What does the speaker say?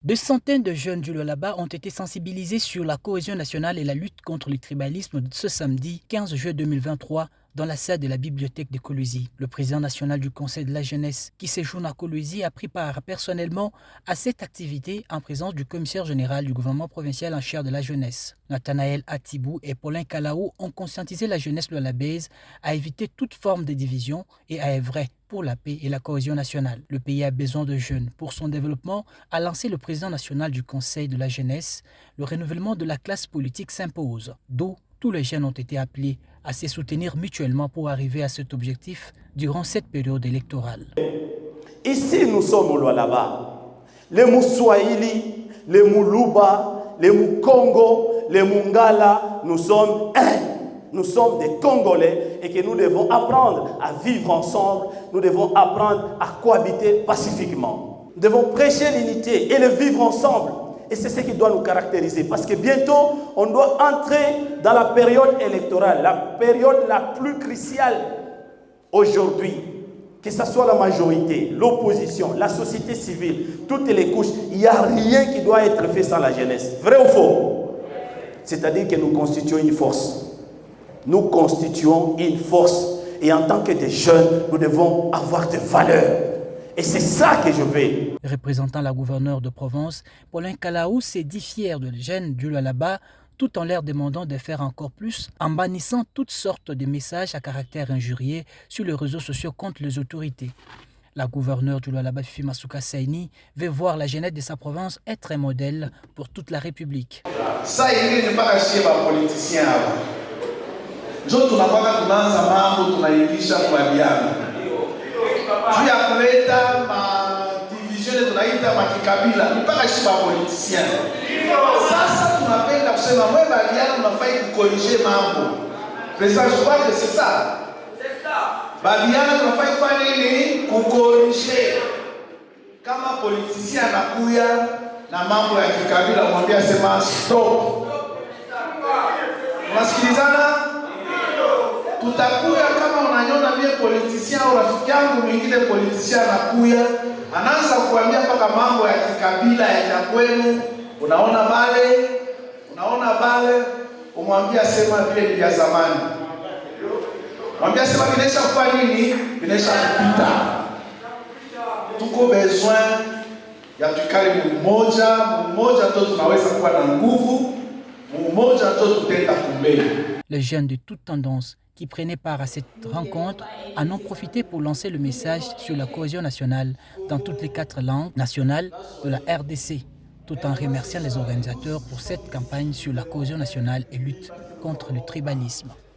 Des centaines de jeunes du Lualaba ont été sensibilisés sur la cohésion nationale et la lutte contre le tribalisme ce samedi 15 juillet 2023 dans la salle de la bibliothèque de Kolwezi. Le président national du Conseil de la jeunesse qui séjourne à Kolwezi a pris part personnellement à cette activité en présence du commissaire général du gouvernement provincial en charge de la jeunesse. Nathanaël Atibou et Paulin Kalao ont conscientisé la jeunesse lualabaise à éviter toute forme de division et à œuvrer pour la paix et la cohésion nationale. Le pays a besoin de jeunes pour son développement, a lancé le président national du Conseil de la jeunesse. Le renouvellement de la classe politique s'impose, d'où tous les jeunes ont été appelés à se soutenir mutuellement pour arriver à cet objectif durant cette période électorale. Ici, nous sommes au Lualaba. Les Mouswahili, les Muluba, les Mukongo, les Mungala, nous sommes un. Nous sommes des Congolais et que nous devons apprendre à vivre ensemble. Nous devons apprendre à cohabiter pacifiquement. Nous devons prêcher l'unité et le vivre ensemble. Et c'est ce qui doit nous caractériser. Parce que bientôt, on doit entrer dans la période électorale, la période la plus cruciale aujourd'hui. Que ce soit la majorité, l'opposition, la société civile, toutes les couches, il n'y a rien qui doit être fait sans la jeunesse. Vrai ou faux? C'est-à-dire que nous constituons une force. Nous constituons une force. Et en tant que des jeunes, nous devons avoir des valeurs. Et c'est ça que je veux. Représentant la gouverneure de Provence, Paulin Kalao s'est dit fier de jeunes du Lualaba, tout en leur demandant de faire encore plus, en bannissant toutes sortes de messages à caractère injurieux sur les réseaux sociaux contre les autorités. La gouverneure du Lualaba, Fifi Masuka Saini, veut voir la jeunesse de sa province être un modèle pour toute la République. Ça, il n'est pas caché par les politiciens. Njo tunakwaka tunaanza mambo tunailisha kwa biana. Juu ya kuleta division tunaita makikabila ni mpaka shiba politicien. Sasa tunapenda kusema mwe baliana tunafai kukorije mambo. Pesa je crois que c'est ça. C'est ça. Baliana tunafai kufanya nini? Kukorije. Kama politicien anakuya na mambo ya kikabila mwambie sema stop. Unasikilizana? Tutakuya kama unanyona vile politicien au rafiki yangu mwingine politicien anakuya anaanza kuambia mpaka mambo ya kikabila ya kwenu, unaona bale umwambia sema vile ni vya zamani. Mwambia sema vinaisha kufanya nini? Vinaisha kupita. Tuko besoin ya tukale mmoja tu tunaweza kuwa na nguvu, mmoja tu tutenda kumbele. Les jeunes de toute tendance qui prenaient part à cette rencontre en ont profité pour lancer le message sur la cohésion nationale dans toutes les 4 langues nationales de la RDC, tout en remerciant les organisateurs pour cette campagne sur la cohésion nationale et lutte contre le tribalisme.